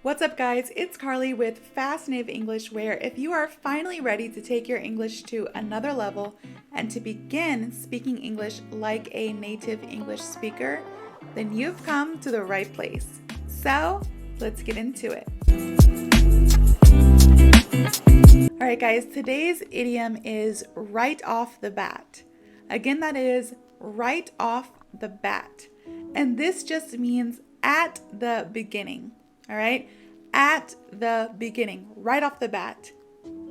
What's up, guys? It's Carly with FasciNATIVE English, where if you are finally ready to take your English to another level and to begin speaking English like a native English speaker, then you've come to the right place. So let's get into it. All right, guys, today's idiom is right off the bat. Again, that is right off the bat. And this just means at the beginning. All right, at the beginning, right off the bat,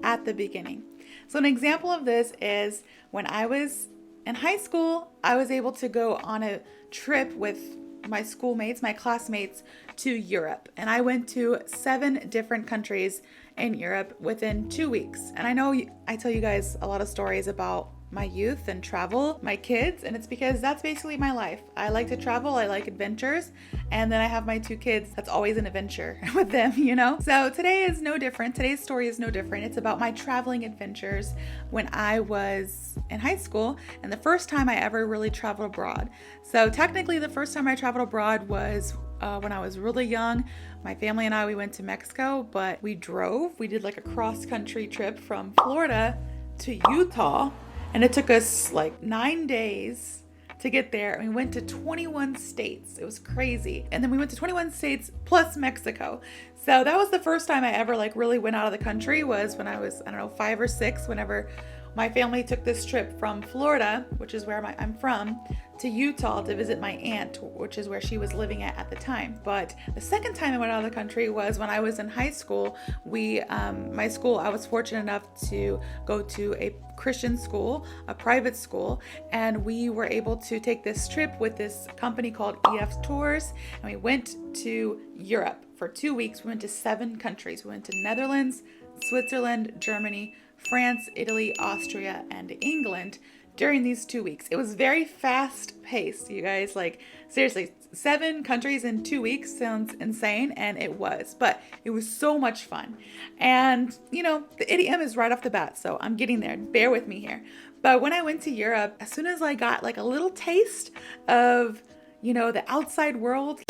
at the beginning. So an example of this is when I was in high school, I was able to go on a trip with my schoolmates, my classmates, to Europe. And I went to 7 different countries in Europe within 2 weeks. And I know I tell you guys a lot of stories about my youth and travel, my kids, and it's because that's basically my life. I like to travel, I like adventures, and then I have my 2 kids. That's always an adventure with them, you know? So today is no different. Today's story is no different. It's about my traveling adventures when I was in high school and the first time I ever really traveled abroad. So technically the first time I traveled abroad was when I was really young. My family and I, we went to Mexico, but we drove. We did like a cross-country trip from Florida to Utah. And it took us like 9 days to get there. And we went to 21 states. It was crazy. And then we went to 21 states plus Mexico. So that was the first time I ever like really went out of the country, was when I was, 5 or 6, whenever my family took this trip from Florida, which is where I'm from, to Utah to visit my aunt, which is where she was living at the time. But the second time I went out of the country was when I was in high school. My school, I was fortunate enough to go to a Christian school, a private school, and we were able to take this trip with this company called EF Tours, and we went to Europe for 2 weeks. We went to 7 countries. We went to Netherlands, Switzerland, Germany, France, Italy, Austria, and England during these 2 weeks. It was very fast paced, you guys. Like, seriously, 7 countries in 2 weeks sounds insane, and it was, but it was so much fun. And, you know, the idiom is right off the bat, so I'm getting there. Bear with me here. But when I went to Europe, as soon as I got like a little taste of, you know, the outside world,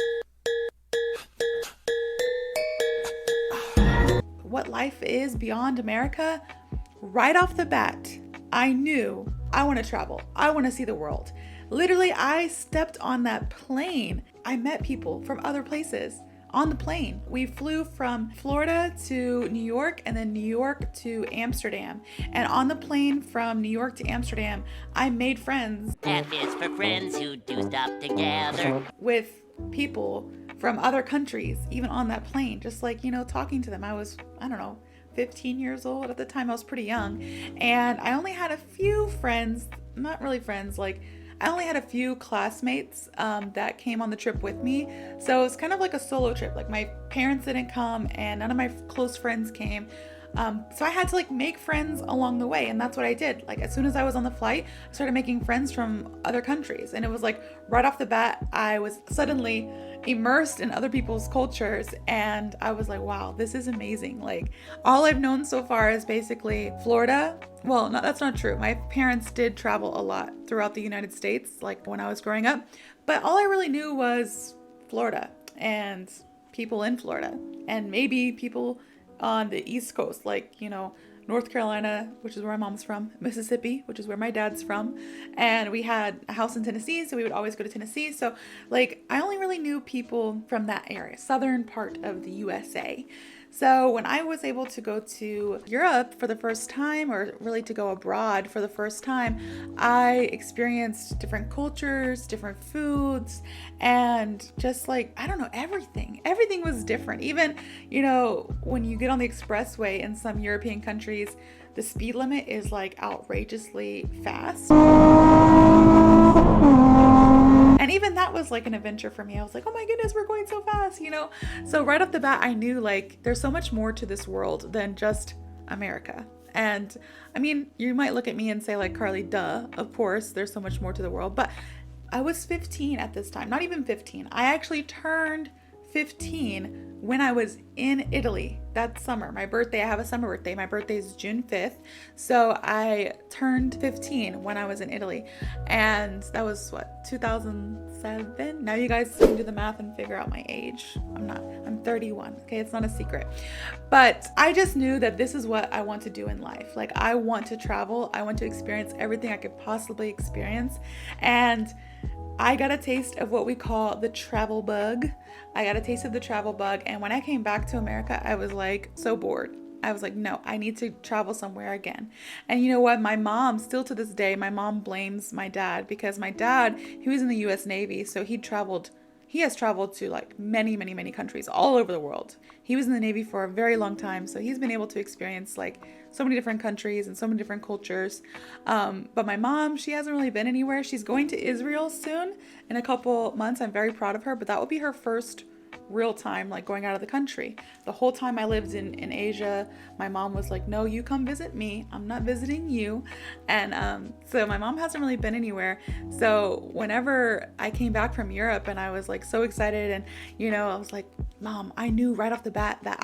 what life is beyond America, right off the bat, I knew I want to travel. I want to see the world. Literally, I stepped on that plane. I met people from other places on the plane. We flew from Florida to New York and then New York to Amsterdam. And on the plane from New York to Amsterdam, I made friends. F is for friends who do stuff together. With people from other countries, even on that plane, just like, you know, talking to them. I was, 15 years old at the time. I was pretty young, and I only had a few friends, not really friends, like I only had a few classmates that came on the trip with me. So it was kind of like a solo trip. Like, my parents didn't come and none of my close friends came. So I had to like make friends along the way, and that's what I did. Like, as soon as I was on the flight, I started making friends from other countries, and it was like right off the bat, I was suddenly immersed in other people's cultures, and I was like, wow, this is amazing. Like, all I've known so far is basically Florida. Well, no, that's not true. My parents did travel a lot throughout the United States, like when I was growing up, but all I really knew was Florida and people in Florida, and maybe people on the East Coast, like, you know, North Carolina, which is where my mom's from, Mississippi, which is where my dad's from, and we had a house in Tennessee, so we would always go to Tennessee. So like, I only really knew people from that area, southern part of the USA. So when I was able to go to Europe for the first time, or really to go abroad for the first time, I experienced different cultures, different foods, and just like, everything. Everything was different. Even, you know, when you get on the expressway in some European countries, the speed limit is like outrageously fast. And even that was like an adventure for me. I was like, oh my goodness, we're going so fast, you know? So right off the bat, I knew like there's so much more to this world than just America. And I mean, you might look at me and say like, Carly, duh, of course, there's so much more to the world. But I was 15 at this time, not even 15. I actually turned 15 when I was in Italy that summer. My birthday, I have a summer birthday. My birthday is June 5th. So I turned 15 when I was in Italy. And that was 2006? 7. Now you guys can do the math and figure out my age. I'm 31. Okay, it's not a secret. But I just knew that this is what I want to do in life. Like, I want to travel. I want to experience everything I could possibly experience. And I got a taste of what we call the travel bug. I got a taste of the travel bug. And when I came back to America, I was like so bored. I was like, no, I need to travel somewhere again. And you know what? My mom, still to this day, my mom blames my dad because my dad, he was in the US Navy. So he has traveled to like many, many, many countries all over the world. He was in the Navy for a very long time. So he's been able to experience like so many different countries and so many different cultures. But my mom, she hasn't really been anywhere. She's going to Israel soon in a couple months. I'm very proud of her, but that will be her first real time, like going out of the country. The whole time I lived in Asia, my mom was like, no, you come visit me, I'm not visiting you. And so my mom hasn't really been anywhere. So whenever I came back from Europe and I was like so excited, and you know, I was like, Mom, I knew right off the bat that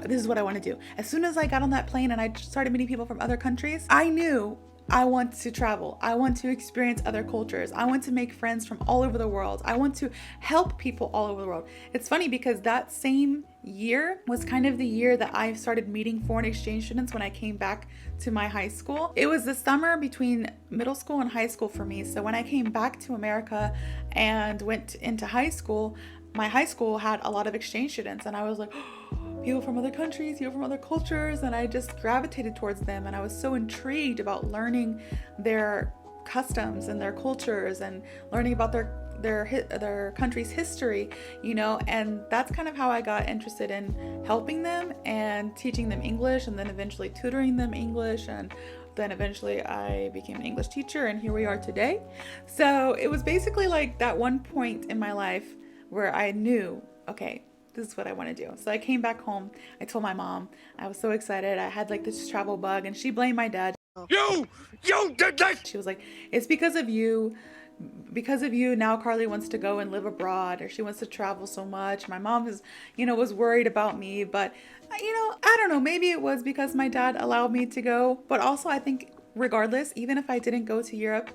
this is what I want to do. As soon as I got on that plane and I started meeting people from other countries, I knew I want to travel. I want to experience other cultures. I want to make friends from all over the world. I want to help people all over the world. It's funny because that same year was kind of the year that I started meeting foreign exchange students when I came back to my high school. It was the summer between middle school and high school for me. So when I came back to America and went into high school, my high school had a lot of exchange students, and I was like, people from other countries, people from other cultures, and I just gravitated towards them, and I was so intrigued about learning their customs and their cultures and learning about their country's history, you know. And that's kind of how I got interested in helping them and teaching them English, and then eventually tutoring them English, and then eventually I became an English teacher, and here we are today. So it was basically like that one point in my life where I knew, okay, this is what I want to do. So I came back home. I told my mom. I was so excited. I had like this travel bug, and she blamed my dad. You did that! She was like, it's because of you. Because of you, now Carly wants to go and live abroad, or she wants to travel so much. My mom was worried about me, but I don't know, maybe it was because my dad allowed me to go. But also I think regardless, even if I didn't go to Europe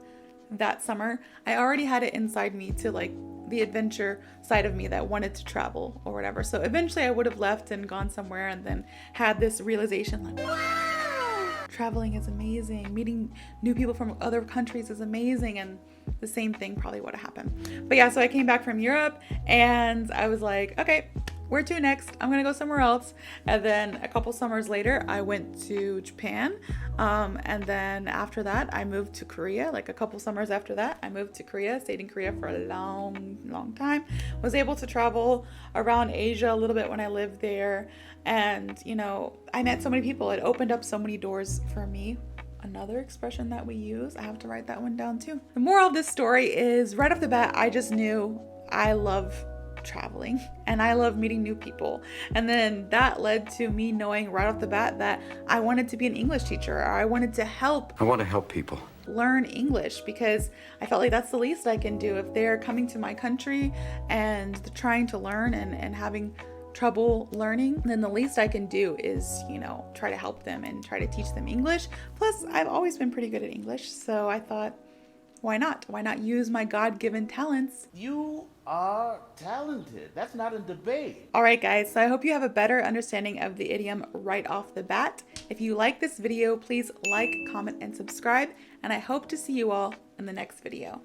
that summer, I already had it inside me to like the adventure side of me that wanted to travel or whatever. So eventually I would have left and gone somewhere and then had this realization like, wow, traveling is amazing. Meeting new people from other countries is amazing. And the same thing probably would have happened. But yeah, so I came back from Europe and I was like, okay, where to next? I'm gonna go somewhere else. And then a couple summers later, I went to Japan. And then after that, I moved to Korea. Like a couple summers after that, I moved to Korea, stayed in Korea for a long, long time. Was able to travel around Asia a little bit when I lived there. And, I met so many people. It opened up so many doors for me. Another expression that we use, I have to write that one down too. The moral of this story is right off the bat, I just knew I love traveling and I love meeting new people. And then that led to me knowing right off the bat that I wanted to be an English teacher, or I wanted to help. I want to help people Learn English, because I felt like that's the least I can do. If they're coming to my country and trying to learn and having trouble learning, then the least I can do is, try to help them and try to teach them English. Plus, I've always been pretty good at English, so I thought, why not? Why not use my God-given talents? You are talented. That's not a debate. All right, guys, so I hope you have a better understanding of the idiom right off the bat. If you like this video, please like, comment, and subscribe, and I hope to see you all in the next video.